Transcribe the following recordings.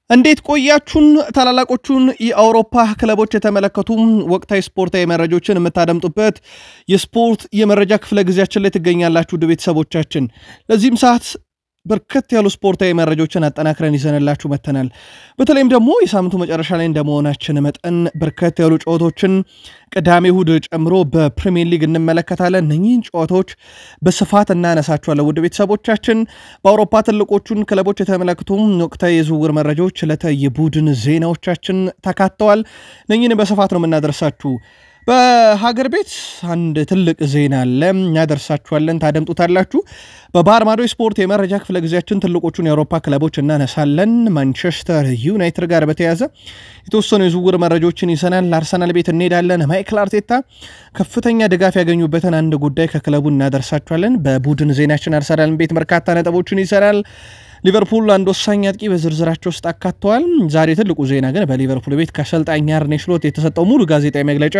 እንዴት ቆያችሁን ታላላቆቹን የአውሮፓ ክለቦች የተመለከቱ ወቅታዊ ስፖርታዊ መረጃዎችን የምታደምጡበት የስፖርት የመረጃ ክፍለ ጊዜያችን ላይ ትገኛላችሁ ውድ ቤተሰቦቻችን። ለዚህም ሰዓት በርከት ያሉ ስፖርታዊ መረጃዎችን አጠናክረን ይዘንላችሁ መተናል። በተለይም ደግሞ የሳምንቱ መጨረሻ ላይ እንደመሆናችን መጠን በርከት ያሉ ጨዋታዎችን ቅዳሜ እሁድ ጨምሮ በፕሪሚየር ሊግ እንመለከታለን። እነኚህን ጨዋታዎች በስፋት እናነሳቸዋለን ውድ ቤተሰቦቻችን። በአውሮፓ ትልቆቹን ክለቦች የተመለከቱ ወቅታዊ የዝውውር መረጃዎች ለተየቡድን ዜናዎቻችን ተካተዋል። እነኚህን በስፋት ነው የምናደርሳችሁ። በሀገር ቤት አንድ ትልቅ ዜና አለ፣ እናደርሳችኋለን፣ ታደምጡታላችሁ። በባህር ማዶ ስፖርት የመረጃ ክፍለ ጊዜያችን ትልቆቹን የአውሮፓ ክለቦች እናነሳለን። ማንቸስተር ዩናይትድ ጋር በተያያዘ የተወሰኑ የዝውውር መረጃዎችን ይዘናል። አርሰናል ቤት እንሄዳለን። ማይክል አርቴታ ከፍተኛ ድጋፍ ያገኙበትን አንድ ጉዳይ ከክለቡ እናደርሳችኋለን። በቡድን ዜናችን አርሰናል ቤት በርካታ ነጥቦችን ይዘናል። ሊቨርፑል አንድ ወሳኝ አጥቂ በዝርዝራቸው ውስጥ አካተዋል። ዛሬ ትልቁ ዜና ግን በሊቨርፑል ቤት ከአሰልጣኝ አርኔ ስሎት የተሰጠው ሙሉ ጋዜጣዊ መግለጫ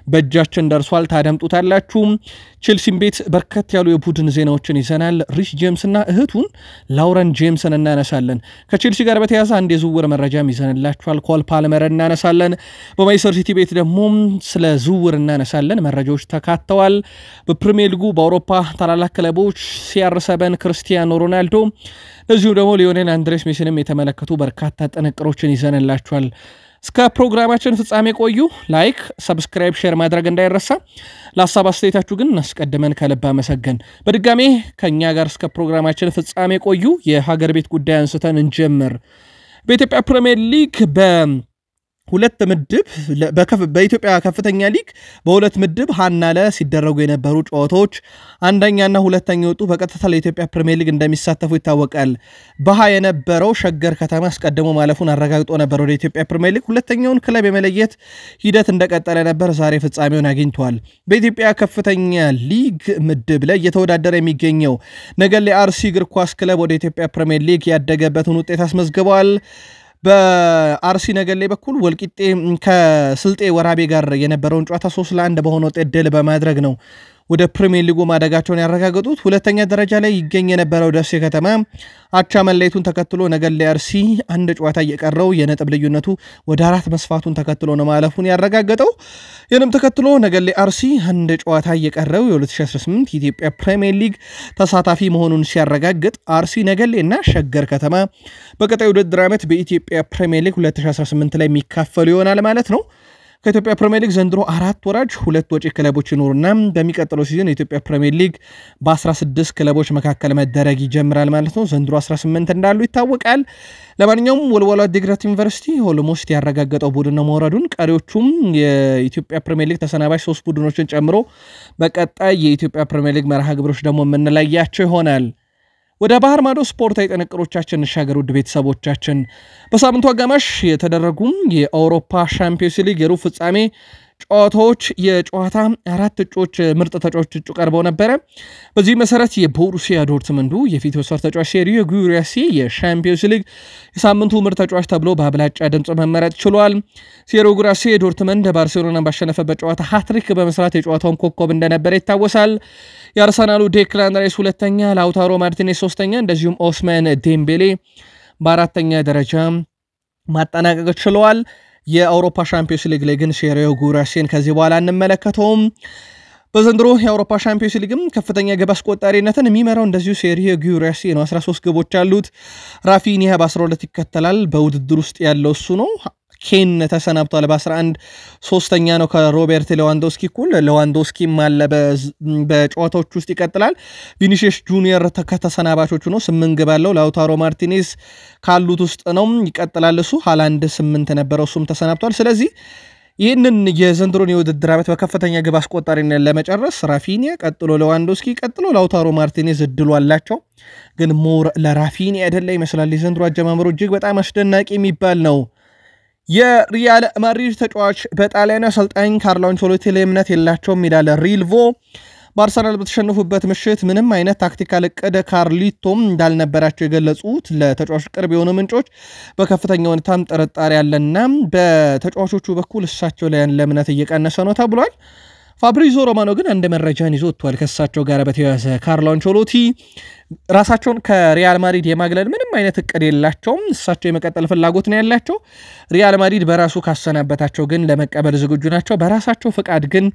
በእጃችን ደርሷል፣ ታደምጡታላችሁ። ቼልሲም ቤት በርከት ያሉ የቡድን ዜናዎችን ይዘናል። ሪስ ጄምስና እህቱን ላውረን ጄምስን እናነሳለን። ከቼልሲ ጋር በተያያዘ አንድ የዝውውር መረጃም ይዘንላችኋል። ኮል ፓልመር እናነሳለን። በማንቸስተር ሲቲ ቤት ደግሞ ስለ ዝውውር እናነሳለን፣ መረጃዎች ተካተዋል። በፕሪሚየር ሊጉ በአውሮፓ ታላላቅ ክለቦች CR7 ክርስቲያኖ ሮናልዶ ለዚሁ ደግሞ ሊዮኔል አንድሬስ ሜሲንም የተመለከቱ በርካታ ጥንቅሮችን ይዘንላችኋል። እስከ ፕሮግራማችን ፍጻሜ ቆዩ። ላይክ፣ ሰብስክራይብ፣ ሼር ማድረግ እንዳይረሳ። ለሐሳብ አስተያየታችሁ ግን አስቀድመን ከልብ አመሰገን። በድጋሜ ከኛ ጋር እስከ ፕሮግራማችን ፍጻሜ ቆዩ። የሀገር ቤት ጉዳይ አንስተን እንጀምር። በኢትዮጵያ ፕሪሚየር ሊግ ሁለት ምድብ በኢትዮጵያ ከፍተኛ ሊግ በሁለት ምድብ ሃናለ ሲደረጉ የነበሩ ጨዋታዎች አንደኛና ሁለተኛ ወጡ በቀጥታ ለኢትዮጵያ ፕሪሚየር ሊግ እንደሚሳተፉ ይታወቃል። በሃ የነበረው ሸገር ከተማ አስቀድሞ ማለፉን አረጋግጦ ነበር ወደ ኢትዮጵያ ፕሪሚየር ሊግ። ሁለተኛውን ክለብ የመለየት ሂደት እንደቀጠለ ነበር። ዛሬ ፍጻሜውን አግኝቷል። በኢትዮጵያ ከፍተኛ ሊግ ምድብ ላይ እየተወዳደረ የሚገኘው ነገሌ አርሲ እግር ኳስ ክለብ ወደ ኢትዮጵያ ፕሪሚየር ሊግ ያደገበትን ውጤት አስመዝግበዋል። በአርሲ ነገሌ በኩል ወልቂጤ ከስልጤ ወራቤ ጋር የነበረውን ጨዋታ 3-1 በሆነ ውጤት ድል በማድረግ ነው ወደ ፕሪሚየር ሊጉ ማደጋቸውን ያረጋገጡት። ሁለተኛ ደረጃ ላይ ይገኝ የነበረው ደሴ ከተማ አቻ መለየቱን ተከትሎ ነገሌ አርሲ አንድ ጨዋታ እየቀረው የነጥብ ልዩነቱ ወደ 4 መስፋቱን ተከትሎ ነው ማለፉን ያረጋገጠው። ይህንም ተከትሎ ነገሌ አርሲ አንድ ጨዋታ እየቀረው የ2018 የኢትዮጵያ ፕሪሚየር ሊግ ተሳታፊ መሆኑን ሲያረጋግጥ አርሲ ነገሌና ሸገር ከተማ በቀጣዩ ውድድር ዓመት በኢትዮጵያ ፕሪሚየር ሊግ 2018 ላይ የሚካፈሉ ይሆናል ማለት ነው። ከኢትዮጵያ ፕሪሚየር ሊግ ዘንድሮ 4 ወራጅ 2 ወጪ ክለቦች ይኖሩና በሚቀጥለው ሲዝን የኢትዮጵያ ፕሪሚየር ሊግ በ16 ክለቦች መካከል መደረግ ይጀምራል ማለት ነው። ዘንድሮ 18 እንዳሉ ይታወቃል። ለማንኛውም ወልዋሎ ዓዲግራት ዩኒቨርሲቲ ኦልሞስት ያረጋገጠው ቡድን ነው መውረዱን። ቀሪዎቹም የኢትዮጵያ ፕሪሚየር ሊግ ተሰናባሽ 3 ቡድኖችን ጨምሮ በቀጣይ የኢትዮጵያ ፕሪሚየር ሊግ መርሃ ግብሮች ደግሞ የምንለያቸው ይሆናል። ወደ ባህር ማዶ ስፖርታዊ ጥንቅሮቻችን እንሻገር ውድ ቤተሰቦቻችን። በሳምንቱ አጋማሽ የተደረጉ የአውሮፓ ሻምፒዮንስ ሊግ የሩብ ፍጻሜ ጨዋታዎች የጨዋታ 4 እጩዎች ምርጥ ተጫዋቾች እጩ ቀርበው ነበረ። በዚህ መሰረት የቦሩሲያ ዶርትመንዱ የፊት ወሰር ተጫዋች ሴሪዮ ጉራሲ የሻምፒዮንስ ሊግ የሳምንቱ ምርጥ ተጫዋች ተብሎ በአብላጫ ድምጽ መመረጥ ችሏል። ሴሪዮ ጉራሲ ዶርትመንድ ባርሴሎናን ባሸነፈበት ጨዋታ ሃትሪክ በመስራት የጨዋታውን ኮከብ እንደነበረ ይታወሳል። የአርሰናሉ ዴክላን ራይስ ሁለተኛ፣ ላውታሮ ማርቲኔዝ ሶስተኛ፣ እንደዚሁም ኦስማን ዴምቤሌ በአራተኛ ደረጃ ማጠናቀቅ ችለዋል። የአውሮፓ ሻምፒዮንስ ሊግ ላይ ግን ሴሪዮ ጉራሲን ከዚህ በኋላ እንመለከተውም። በዘንድሮ የአውሮፓ ሻምፒዮንስ ሊግም ከፍተኛ ግብ አስቆጣሪነትን የሚመራው እንደዚሁ ሴሪዮ ጉራሲ ነው። 13 ግቦች አሉት። ራፊኒያ በ12 ይከተላል። በውድድር ውስጥ ያለው እሱ ነው። ኬን ተሰናብቷል በ11 ሶስተኛ ነው ከሮቤርት ሌዋንዶስኪ እኩል። ሌዋንዶስኪም አለ በጨዋታዎች ውስጥ ይቀጥላል። ቪኒሲየስ ጁኒየር ከተሰናባቾቹ ነው 8 ግብ አለው። ላውታሮ ማርቲኔዝ ካሉት ውስጥ ነው ይቀጥላል እሱ። ሃላንድ 8 ነበረው እሱም ተሰናብቷል። ስለዚህ ይህንን የዘንድሮን የውድድር ዓመት በከፍተኛ ግብ አስቆጣሪነት ለመጨረስ ራፊኒያ፣ ቀጥሎ ሌዋንዶስኪ፣ ቀጥሎ ላውታሮ ማርቲኔዝ እድሉ አላቸው። ግን ሞር ለራፊኒያ አይደለ ይመስላል። የዘንድሮ አጀማመሩ እጅግ በጣም አስደናቂ የሚባል ነው። የሪያል ማድሪድ ተጫዋች በጣሊያኑ አሰልጣኝ ካርሎ አንቸሎቲ ላይ እምነት የላቸውም ይላል ሪልቮ። በአርሰናል በተሸነፉበት ምሽት ምንም አይነት ታክቲካል እቅድ ካርሊቶም እንዳልነበራቸው የገለጹት ለተጫዋቹ ቅርብ የሆኑ ምንጮች በከፍተኛ ሁኔታም ጥርጣሬ ያለና በተጫዋቾቹ በኩል እሳቸው ላይ ያለ እምነት እየቀነሰ ነው ተብሏል። ፋብሪዞ ሮማኖ ግን አንድ መረጃን ይዞ ወጥቷል ከሳቸው ጋር በተያያዘ ካርሎ አንቸሎቲ ራሳቸውን ከሪያል ማድሪድ የማግለል ምንም አይነት እቅድ የላቸውም እሳቸው የመቀጠል ፍላጎት ነው ያላቸው ሪያል ማድሪድ በራሱ ካሰናበታቸው ግን ለመቀበል ዝግጁ ናቸው በራሳቸው ፍቃድ ግን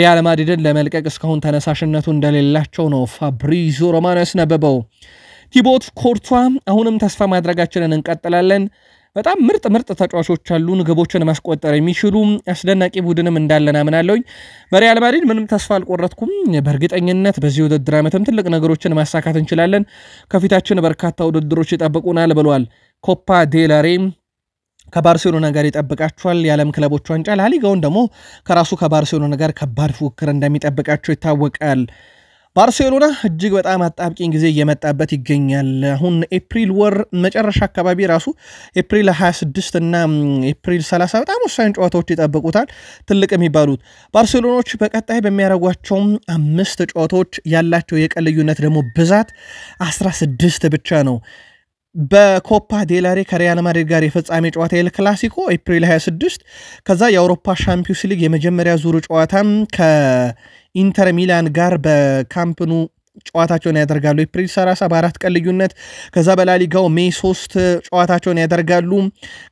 ሪያል ማድሪድን ለመልቀቅ እስካሁን ተነሳሽነቱ እንደሌላቸው ነው ፋብሪዞ ሮማኖ ያስነበበው ቲቦት ኮርቷ አሁንም ተስፋ ማድረጋችንን እንቀጥላለን በጣም ምርጥ ተጫዋቾች አሉን ግቦችን ማስቆጠር የሚችሉ አስደናቂ ቡድንም እንዳለና ምናለውኝ በሪያል ማድሪድ ምንም ተስፋ አልቆረጥኩም በእርግጠኝነት በዚህ ውድድር ዓመትም ትልቅ ነገሮችን ማሳካት እንችላለን ከፊታችን በርካታ ውድድሮች ይጠብቁናል ብለዋል ኮፓ ዴል ሬይ ከባርሴሎና ጋር ይጠብቃቸዋል የዓለም ክለቦች ዋንጫ ላሊጋውን ደግሞ ከራሱ ከባርሴሎና ጋር ከባድ ፉክክር እንደሚጠብቃቸው ይታወቃል ባርሴሎና እጅግ በጣም አጣብቂኝ ጊዜ እየመጣበት ይገኛል አሁን ኤፕሪል ወር መጨረሻ አካባቢ ራሱ ኤፕሪል 26 እና ኤፕሪል 30 በጣም ወሳኝ ጨዋታዎች ይጠብቁታል ትልቅ የሚባሉት ባርሴሎናዎች በቀጣይ በሚያደርጓቸው 5 ጨዋታዎች ያላቸው የቀን ልዩነት ደግሞ ብዛት 16 ብቻ ነው በኮፓ ዴል ሬይ ከሪያል ማድሪድ ጋር የፍጻሜ ጨዋታ ኤል ክላሲኮ ኤፕሪል 26 ከዛ የአውሮፓ ሻምፒዮንስ ሊግ የመጀመሪያ ዙር ጨዋታም ከኢንተር ሚላን ጋር በካምፕኑ ጨዋታቸውን ያደርጋሉ ኤፕሪል 30 በአራት ቀን ልዩነት ከዛ በላሊጋው ሜይ 3 ጨዋታቸውን ያደርጋሉ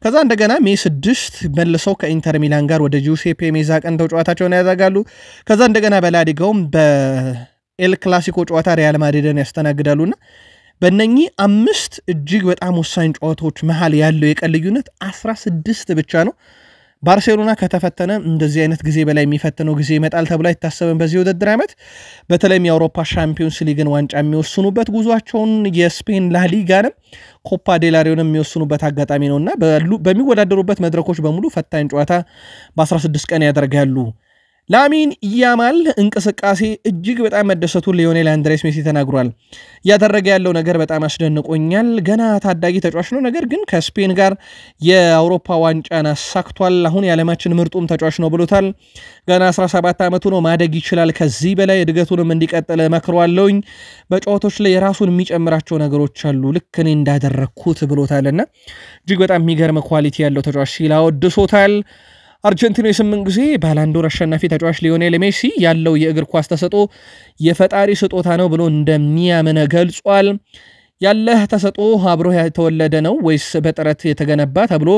ከዛ እንደገና ሜይ 6 መልሰው ከኢንተር ሚላን ጋር ወደ ጁሴፔ ሜዛ ቀንተው ጨዋታቸውን ያደርጋሉ ከዛ እንደገና በላሊጋው በኤል ክላሲኮ ጨዋታ ሪያል ማድሪድን ያስተናግዳሉና በእነኚህ 5 እጅግ በጣም ወሳኝ ጨዋታዎች መሃል ያለው የቀን ልዩነት 16 ብቻ ነው ባርሴሎና ከተፈተነ እንደዚህ አይነት ጊዜ በላይ የሚፈተነው ጊዜ ይመጣል ተብሎ አይታሰብም በዚህ ውድድር ዓመት በተለይም የአውሮፓ ሻምፒዮንስ ሊግን ዋንጫ የሚወስኑበት ጉዟቸውን የስፔን ላሊጋንም ኮፓ ዴል ሬይንም የሚወስኑበት አጋጣሚ ነውና በሚወዳደሩበት መድረኮች በሙሉ ፈታኝ ጨዋታ በ16 ቀን ያደርጋሉ ላሚን ያማል እንቅስቃሴ እጅግ በጣም መደሰቱን ሊዮኔል አንድሬስ ሜሲ ተናግሯል ያደረገ ያለው ነገር በጣም አስደንቆኛል ገና ታዳጊ ተጫዋች ነው ነገር ግን ከስፔን ጋር የአውሮፓ ዋንጫን አሳክቷል አሁን የዓለማችን ምርጡም ተጫዋች ነው ብሎታል ገና 17 ዓመቱ ነው ማደግ ይችላል ከዚህ በላይ እድገቱንም እንዲቀጥል መክሯለሁኝ በጨዋታዎች ላይ የራሱን የሚጨምራቸው ነገሮች አሉ ልክ እኔ እንዳደረኩት ብሎታልና እጅግ በጣም የሚገርም ኳሊቲ ያለው ተጫዋች ሲል አወድሶታል አርጀንቲና የ8 ጊዜ ባላንዶር አሸናፊ ተጫዋች ሊዮኔል ሜሲ ያለው የእግር ኳስ ተሰጥኦ የፈጣሪ ስጦታ ነው ብሎ እንደሚያምን ገልጿል ያለህ ተሰጥኦ አብሮ የተወለደ ነው ወይስ በጥረት የተገነባ ተብሎ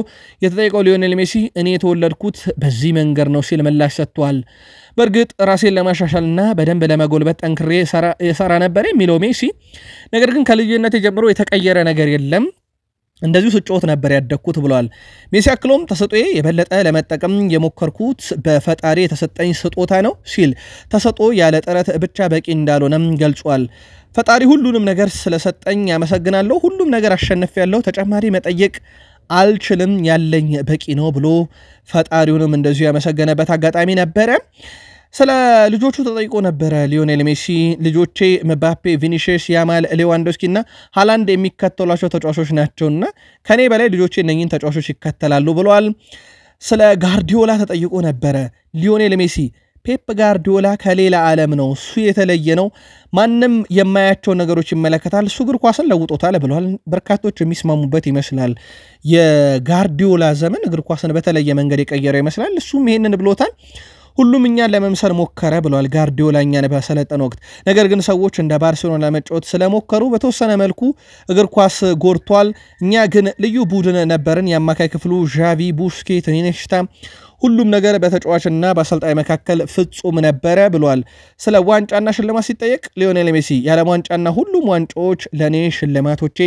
የተጠየቀው ሊዮኔል ሜሲ እኔ የተወለድኩት በዚህ መንገድ ነው ሲል ምላሽ ሰጥቷል በእርግጥ ራሴን ለማሻሻልና በደንብ ለመጎልበት ጠንክሬ የሰራ ነበር የሚለው ሜሲ ነገር ግን ከልጅነቴ ጀምሮ የተቀየረ ነገር የለም እንደዚሁ ስጮት ነበር ያደኩት ብለዋል ሜሲ አክሎም ተሰጥኦዬ የበለጠ ለመጠቀም የሞከርኩት በፈጣሪ የተሰጠኝ ስጦታ ነው ሲል ተሰጥኦ ያለ ጥረት ብቻ በቂ እንዳልሆነም ገልጿል ፈጣሪ ሁሉንም ነገር ስለሰጠኝ ያመሰግናለሁ ሁሉም ነገር አሸንፌያለሁ ተጨማሪ መጠየቅ አልችልም ያለኝ በቂ ነው ብሎ ፈጣሪውንም እንደዚሁ ያመሰገነበት አጋጣሚ ነበረ ስለ ልጆቹ ተጠይቆ ነበር ሊዮኔል ሜሲ ልጆቼ ምባፔ ቪኒሺየስ ያማል ሌዋንዶስኪና ሃላንድ የሚከተሏቸው ተጫዋቾች ናቸውና ከኔ በላይ ልጆቼ እነኚህን ተጫዋቾች ይከተላሉ ብለዋል ስለ ጋርዲዮላ ተጠይቆ ነበር ሊዮኔል ሜሲ ፔፕ ጋርዲዮላ ከሌላ ዓለም ነው እሱ የተለየ ነው ማንም የማያቸው ነገሮች ይመለከታል እሱ እግር ኳስን ለውጦታል ብለዋል በርካቶች የሚስማሙበት ይመስላል የጋርዲዮላ ዘመን እግር ኳስን በተለየ መንገድ የቀየረው ይመስላል እሱም ይሄንን ብሎታል ሁሉም እኛን ለመምሰል ሞከረ ብለዋል ጋርዲዮላ እኛን በሰለጠነ ወቅት ነገር ግን ሰዎች እንደ ባርሴሎና ለመጫወት ስለሞከሩ በተወሰነ መልኩ እግር ኳስ ጎርቷል እኛ ግን ልዩ ቡድን ነበርን የአማካይ ክፍሉ ዣቪ ቡስኬት ኢኒየስታ ሁሉም ነገር በተጫዋችና በአሰልጣኝ መካከል ፍጹም ነበረ ብለዋል ስለ ዋንጫና ሽልማት ሲጠየቅ ሊዮኔል ሜሲ የዓለም ዋንጫና ሁሉም ዋንጫዎች ለኔ ሽልማቶቼ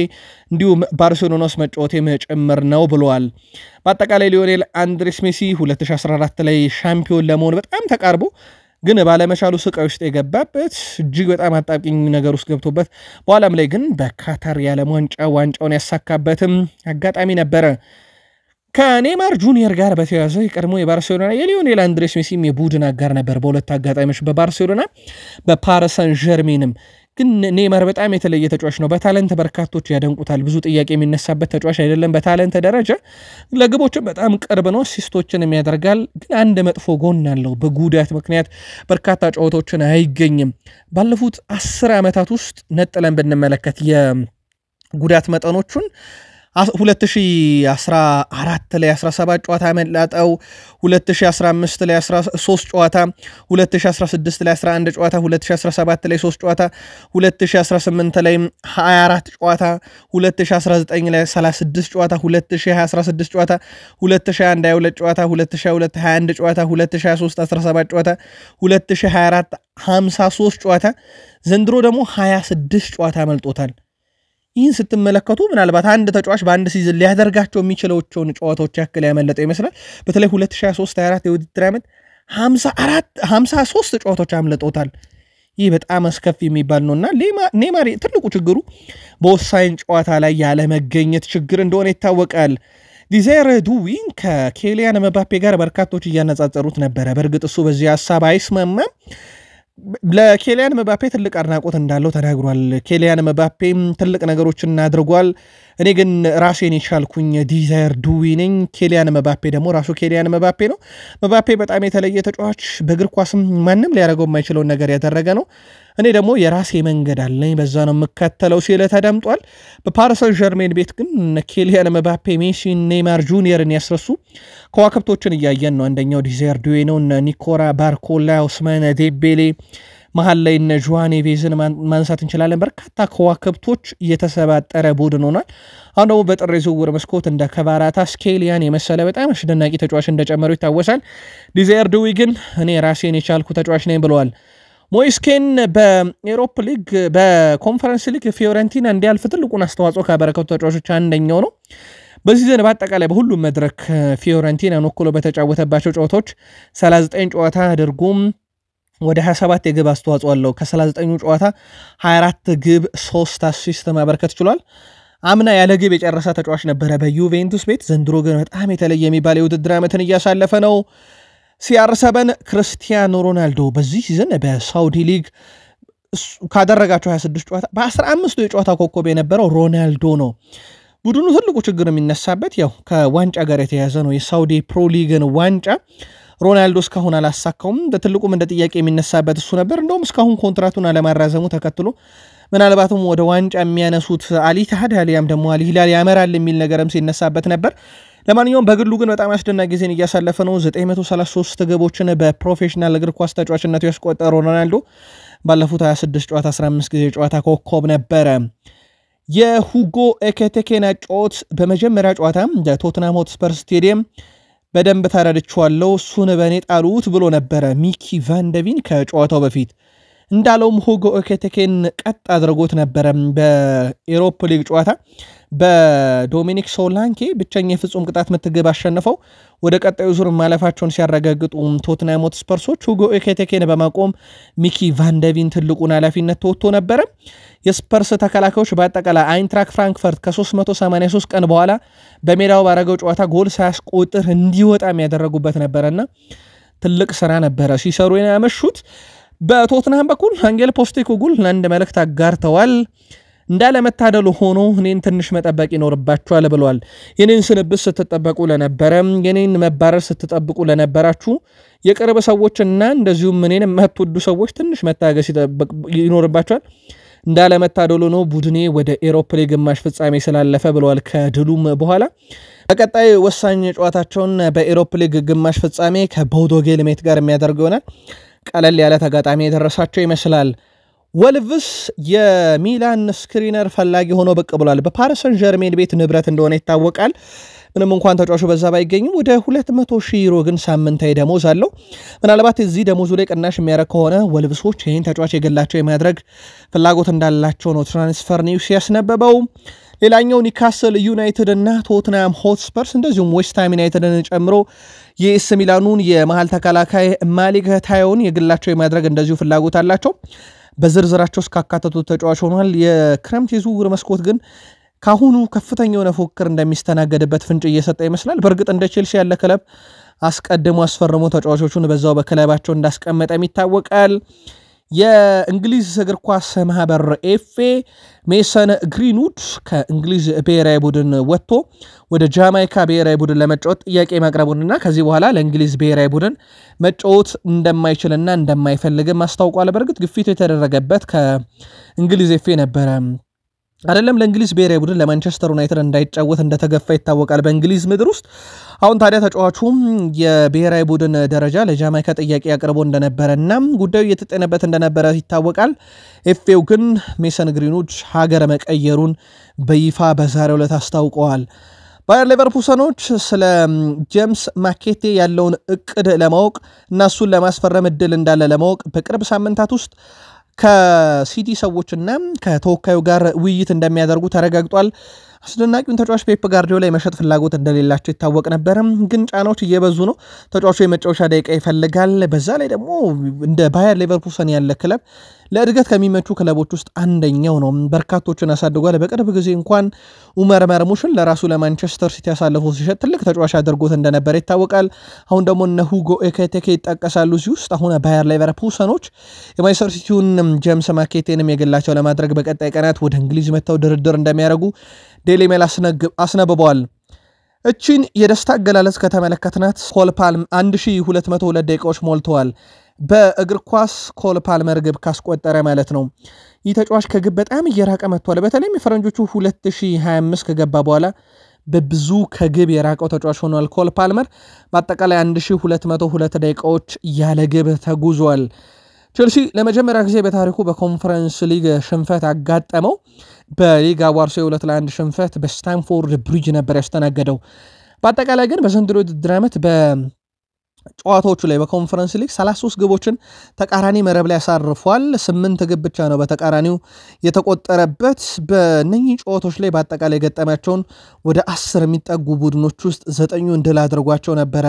እንዲሁም ባርሴሎናስ መጫወቴም ጭምር ነው ብለዋል በአጠቃላይ ሊዮኔል አንድሬስ ሜሲ 2014 ላይ ሻምፒዮን ለመሆን በጣም ተቃርቦ ግን ባለመቻሉ ስቃይ ውስጥ የገባበት እጅግ በጣም አጣብቂኝ ነገር ውስጥ ገብቶበት በኋላም ላይ ግን በካታር የዓለም ዋንጫውን ያሳካበትም አጋጣሚ ነበረ ከኔማር ጁኒየር ጋር በተያያዘ የቀድሞ የባርሴሎና የሊዮኔል አንድሬስ ሜሲም የቡድን አጋር ነበር በሁለት አጋጣሚዎች በባርሴሎና በፓሪስ ሰን ዠርሜንም ግን ኔማር በጣም የተለየ ተጫዋች ነው በታለንት በርካቶች ያደንቁታል ብዙ ጥያቄ የሚነሳበት ተጫዋች አይደለም በታለንት ደረጃ ለግቦችም በጣም ቅርብ ነው አሲስቶችንም ያደርጋል ግን አንድ መጥፎ ጎን አለው በጉዳት ምክንያት በርካታ ጨዋታዎችን አይገኝም ባለፉት 10 ዓመታት ውስጥ ነጥለን ብንመለከት የጉዳት መጠኖቹን 2014 ላይ 17 ጨዋታ መላጣው 2015 ላይ 13 ጨዋታ 2016 ላይ 11 ጨዋታ 2017 ላይ 3 ጨዋታ 2018 ላይ 24 ጨዋታ 2019 ላይ 36 ጨዋታ 2016 ጨዋታ 2021 22 ጨዋታ 2022 21 ጨዋታ 2023 17 ጨዋታ 2024 53 ጨዋታ ዘንድሮ ደግሞ 26 ጨዋታ መልጦታል። ይህን ስትመለከቱ ምናልባት አንድ ተጫዋች በአንድ ሲዝን ሊያደርጋቸው የሚችለውን ጨዋታዎች ያክል ያመለጠ ይመስላል። በተለይ 2023-24 የውድድር ዓመት 53 ጨዋታዎች አምልጦታል። ይህ በጣም አስከፊ የሚባል ነውና ኔይማር ትልቁ ችግሩ በወሳኝ ጨዋታ ላይ ያለ መገኘት ችግር እንደሆነ ይታወቃል። ዲዛይር ዱዊን ከኬሊያን መባፔ ጋር በርካቶች እያነጻጸሩት ነበረ። በእርግጥ እሱ በዚህ ሐሳብ አይስማማም። ለኬሊያን መባፔ ትልቅ አድናቆት እንዳለው ተናግሯል። ኬሊያን መባፔ ትልቅ ነገሮችን አድርጓል። እኔ ግን ራሴን የቻልኩኝ ዲዛይር ዱዊ ነኝ። ኬሊያን መባፔ ደግሞ ራሱ ኬሊያን መባፔ ነው። መባፔ በጣም የተለየ ተጫዋች፣ በእግር ኳስም ማንም ሊያደርገው የማይችለውን ነገር ያደረገ ነው። እኔ ደግሞ የራሴ መንገድ አለኝ፣ በዛ ነው የምከተለው ሲል ተደምጧል። በፓሪስ ሰን ዠርሜን ቤት ግን ኬሊያን መባፔ፣ ሜሲ፣ ኔይማር ጁኒየርን ያስረሱ ከዋክብቶችን እያየን ነው። አንደኛው ዲዛይር ዱዊ ነው። ኒኮላ ባርኮላ፣ ኦስማን ዴምቤሌ፣ መሀል ላይ እነ ጆዋን ኔቬዝን ማንሳት እንችላለን። በርካታ ከዋክብቶች እየተሰባጠረ ቡድን ሆኗል። አሁን ደግሞ በጥር የዝውውር መስኮት እንደ ከቫራታስ ኬሊያን የመሰለ በጣም አስደናቂ ተጫዋች እንደጨመሩ ይታወሳል። ዲዛይር ዱዊ ግን እኔ ራሴን የቻልኩ ተጫዋች ነኝ ብለዋል። ሞይስ ኬን በኤሮፕ ሊግ በኮንፈረንስ ሊግ ፊዮረንቲና እንዲያልፍ ትልቁን አስተዋጽኦ ካበረከቱ ተጫዋቾች አንደኛው ነው። በዚህ ዘን በአጠቃላይ በሁሉም መድረክ ፊዮረንቲናን ወክሎ በተጫወተባቸው ጨዋታዎች 39 ጨዋታ አድርጎም ወደ 27 የግብ አስተዋጽኦ አለው። ከ39 ጨዋታ 24 ግብ 3 አሲስት ማበርከት ችሏል። አምና ያለ ግብ የጨረሰ ተጫዋች ነበረ በዩቬንቱስ ቤት። ዘንድሮ ግን በጣም የተለየ የሚባል የውድድር ዓመትን እያሳለፈ ነው። CR7 ክርስቲያኖ ሮናልዶ በዚህ ሲዝን በሳውዲ ሊግ ካደረጋቸው 26 ጨዋታ በ15 የጨዋታ ኮከብ የነበረው ሮናልዶ ነው። ቡድኑ ትልቁ ችግር የሚነሳበት ያው ከዋንጫ ጋር የተያያዘ ነው። የሳውዲ ፕሮ ሊግን ዋንጫ ሮናልዶ እስካሁን አላሳካውም። በትልቁም እንደ ጥያቄ የሚነሳበት እሱ ነበር። እንደውም እስካሁን ኮንትራቱን አለማራዘሙ ተከትሎ ምናልባትም ወደ ዋንጫ የሚያነሱት አልኢትሃድ አሊያም ደግሞ አልሂላል ያመራል የሚል ነገርም ሲነሳበት ነበር። ለማንኛውም በግሉ ግን በጣም አስደናቂ ጊዜን እያሳለፈ ነው። 933 ግቦችን በፕሮፌሽናል እግር ኳስ ተጫዋችነቱ ያስቆጠረው ሮናልዶ ባለፉት 26 ጨዋታ 15 ጊዜ ጨዋታ ኮከብ ነበረ። የሁጎ ኤኪቲኬን ጨዋታ በመጀመሪያ ጨዋታ በቶተንሃም ሆትስፐር ስቴዲየም በደንብ ተረድቻለሁ፣ እሱን በኔ ጣሉት ብሎ ነበረ ሚኪ ቫንደቪን ከጨዋታው በፊት። እንዳለውም ሁጎ ኤኪቲኬን ቀጥ አድርጎት ነበረ። በኤሮፕ ሊግ ጨዋታ በዶሚኒክ ሶላንኬ ብቸኛ የፍጹም ቅጣት ምት ግብ አሸንፈው ወደ ቀጣዩ ዙር ማለፋቸውን ሲያረጋግጡ ቶተንሃም ሆትስፐርሶች ሁጎ ኤኪቲኬን በማቆም ሚኪ ቫንደቪን ትልቁን ኃላፊነት ተወጥቶ ነበረ። የስፐርስ ተከላካዮች በአጠቃላይ አይንትራክ ፍራንክፈርት ከ383 ቀን በኋላ በሜዳው ባረገው ጨዋታ ጎል ሳያስቆጥር እንዲወጣ የሚያደረጉበት ነበረና ትልቅ ስራ ነበረ ሲሰሩ ያመሹት። በቶተንሃም በኩል አንጌል ፖስቴኮግሉ አንድ መልእክት አጋርተዋል። እንዳለመታደሉ ሆኖ እኔን ትንሽ መጠበቅ ይኖርባችኋል ብለዋል። የኔን ስንብት ስትጠበቁ ለነበረ፣ የኔን መባረር ስትጠብቁ ለነበራችሁ የቅርብ ሰዎችና እንደዚሁም እኔን የማትወዱ ሰዎች ትንሽ መታገስ ይኖርባችኋል። እንዳለመታደሉ ነው ቡድኔ ወደ ኤሮፕ ሊግ ግማሽ ፍጻሜ ስላለፈ ብለዋል። ከድሉም በኋላ በቀጣይ ወሳኝ ጨዋታቸውን በኤሮፕ ሊግ ግማሽ ፍጻሜ ከቦዶ ግሊምት ጋር የሚያደርጉ ይሆናል። ቀለል ያለ ተጋጣሚ የደረሳቸው ይመስላል። ወልቭስ የሚላን ስክሪነር ፈላጊ ሆኖ ብቅ ብሏል። በፓሪስ ሰን ዠርሜን ቤት ንብረት እንደሆነ ይታወቃል። ምንም እንኳን ተጫዋቹ በዛ ባይገኝም ወደ 200,000 ዩሮ ግን ሳምንታዊ ደሞዝ አለው። ምናልባት እዚህ ደሞዙ ላይ ቅናሽ የሚያደርግ ከሆነ ወልቭሶች ይህን ተጫዋች የግላቸው የማድረግ ፍላጎት እንዳላቸው ነው ትራንስፈር ኒውስ ያስነበበው። ሌላኛው ኒካስል ዩናይትድ እና ቶትንሃም ሆትስፐርስ እንደዚሁም ዌስትሃም ዩናይትድን ጨምሮ የኤስ ሚላኑን የመሃል ተከላካይ ማሊክ ታዮን የግላቸው የማድረግ እንደዚሁ ፍላጎት አላቸው። በዝርዝራቸው እስካካተቱት ተጫዋች ሆኗል። የክረምት የዝውውር መስኮት ግን ካሁኑ ከፍተኛ የሆነ ፉክክር እንደሚስተናገድበት ፍንጭ እየሰጠ ይመስላል። በእርግጥ እንደ ቼልሲ ያለ ክለብ አስቀድሞ አስፈርሞ ተጫዋቾቹን በዛው በክለባቸው እንዳስቀመጠም ይታወቃል። የእንግሊዝ እግር ኳስ ማህበር ኤፍኤ ሜሰን ግሪንውድ ከእንግሊዝ ብሔራዊ ቡድን ወጥቶ ወደ ጃማይካ ብሔራዊ ቡድን ለመጫወት ጥያቄ ማቅረቡንና ከዚህ በኋላ ለእንግሊዝ ብሔራዊ ቡድን መጫወት እንደማይችልና እንደማይፈልግም አስታውቋል። በእርግጥ ግፊት የተደረገበት ከእንግሊዝ ኤፍኤ ነበረ። አይደለም ለእንግሊዝ ብሔራዊ ቡድን ለማንቸስተር ዩናይትድ እንዳይጫወት እንደተገፋ ይታወቃል በእንግሊዝ ምድር ውስጥ። አሁን ታዲያ ተጫዋቹም የብሔራዊ ቡድን ደረጃ ለጃማይካ ጥያቄ አቅርቦ እንደነበረና ጉዳዩ እየተጠነበት እንደነበረ ይታወቃል። ኤፍኤው ግን ሜሰን ግሪንውድ ሀገር መቀየሩን በይፋ በዛሬው ዕለት አስታውቀዋል። ባየር ሌቨርኩሰኖች ስለ ጄምስ ማኬቴ ያለውን እቅድ ለማወቅ እና እሱን ለማስፈረም እድል እንዳለ ለማወቅ በቅርብ ሳምንታት ውስጥ ከሲቲ ሰዎችና ከተወካዩ ጋር ውይይት እንደሚያደርጉ ተረጋግጧል። አስደናቂውን ተጫዋች ፔፕ ጋርዲዮላ የመሸጥ ፍላጎት እንደሌላቸው ይታወቅ ነበር፣ ግን ጫናዎች እየበዙ ነው። ተጫዋቹ የመጫወቻ ደቂቃ ይፈልጋል። በዛ ላይ ደግሞ እንደ ባየር ሌቨርኩሰን ያለ ክለብ ለእድገት ከሚመቹ ክለቦች ውስጥ አንደኛው ነው። በርካቶችን አሳድጓል። በቅርብ ጊዜ እንኳን ኡመር መርሙሽን ለራሱ ለማንቸስተር ሲቲ አሳልፎ ሲሸጥ ትልቅ ተጫዋች አድርጎት እንደነበረ ይታወቃል። አሁን ደግሞ እነ ሁጎ ኤኬቴኬ ይጠቀሳሉ እዚህ ውስጥ። አሁን ባየር ሌቨርኩሰኖች የማንቸስተር ሲቲውን ጄምስ ማኬቴንም የግላቸው ለማድረግ በቀጣይ ቀናት ወደ እንግሊዝ መጥተው ድርድር እንደሚያደርጉ ዴሊ ሜል አስነብበዋል። እቺን የደስታ አገላለጽ ከተመለከትናት ኮል ፓልም 1202 ደቂቃዎች ሞልተዋል። በእግር ኳስ ኮል ፓልመር ግብ ካስቆጠረ ማለት ነው። ይህ ተጫዋች ከግብ በጣም እየራቀ መጥቷል። በተለይም የፈረንጆቹ 2025 ከገባ በኋላ በብዙ ከግብ የራቀው ተጫዋች ሆኗል ኮል ፓልመር። በአጠቃላይ 1202 ደቂቃዎች ያለ ግብ ተጉዟል። ቼልሲ ለመጀመሪያ ጊዜ በታሪኩ በኮንፈረንስ ሊግ ሽንፈት አጋጠመው። በሊግ አዋርሶ 2-1 ሽንፈት በስታንፎርድ ብሪጅ ነበር ያስተናገደው። በአጠቃላይ ግን በዘንድሮ ውድድር ዓመት በጨዋታዎቹ ላይ በኮንፈረንስ ሊግ 33 ግቦችን ተቃራኒ መረብ ላይ ያሳርፏል። 8 ግብ ብቻ ነው በተቃራኒው የተቆጠረበት። በእነኚህ ጨዋታዎች ላይ በአጠቃላይ ገጠማቸውን ወደ 10 የሚጠጉ ቡድኖች ውስጥ 9ኙን ድል አድርጓቸው ነበረ።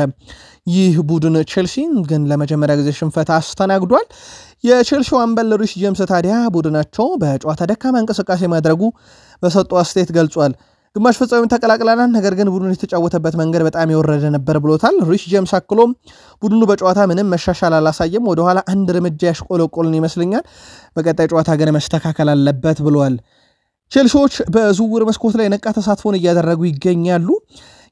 ይህ ቡድን ቼልሲ ግን ለመጀመሪያ ጊዜ ሽንፈት አስተናግዷል። የቼልሲው አምበል ሪስ ጄምስ ታዲያ ቡድናቸው በጨዋታ ደካማ እንቅስቃሴ ማድረጉ በሰጠው አስተያየት ገልጿል። ግማሽ ፍጻሜውን ተቀላቅለናል፣ ነገር ግን ቡድኑ የተጫወተበት መንገድ በጣም የወረደ ነበር ብሎታል። ሪስ ጄምስ አክሎም ቡድኑ በጨዋታ ምንም መሻሻል አላሳየም፣ ወደኋላ አንድ እርምጃ ያሽቆለቆልን ይመስለኛል፣ በቀጣይ ጨዋታ ግን መስተካከል አለበት ብለዋል። ቼልሲዎች በዝውውር መስኮት ላይ ነቃ ተሳትፎን እያደረጉ ይገኛሉ።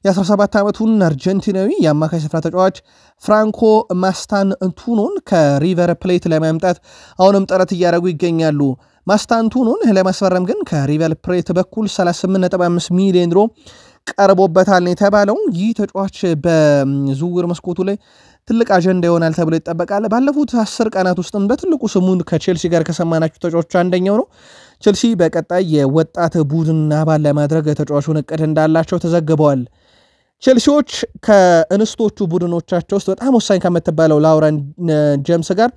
የ17 ዓመቱን አርጀንቲናዊ የአማካይ ስፍራ ተጫዋች ፍራንኮ ማስታንቱኖን ከሪቨር ፕሌት ለማምጣት አሁንም ጥረት እያደረጉ ይገኛሉ። ማስታንቱኖን ለማስፈረም ግን ከሪቨር ፕሌት በኩል 38.5 ሚሊዮን ዩሮ ቀርቦበታል የተባለው ይህ ተጫዋች በዝውውር መስኮቱ ላይ ትልቅ አጀንዳ ይሆናል ተብሎ ይጠበቃል። ባለፉት 10 ቀናት ውስጥም በትልቁ ስሙን ከቼልሲ ጋር ከሰማናቸው ተጫዋቾች አንደኛው ነው። ቼልሲ በቀጣይ የወጣት ቡድን አባል ለማድረግ ተጫዋቹን እቅድ እንዳላቸው ተዘግበዋል። ቼልሲዎች ከእንስቶቹ ቡድኖቻቸው ውስጥ በጣም ወሳኝ ከምትባለው ላውረን ጄምስ ጋር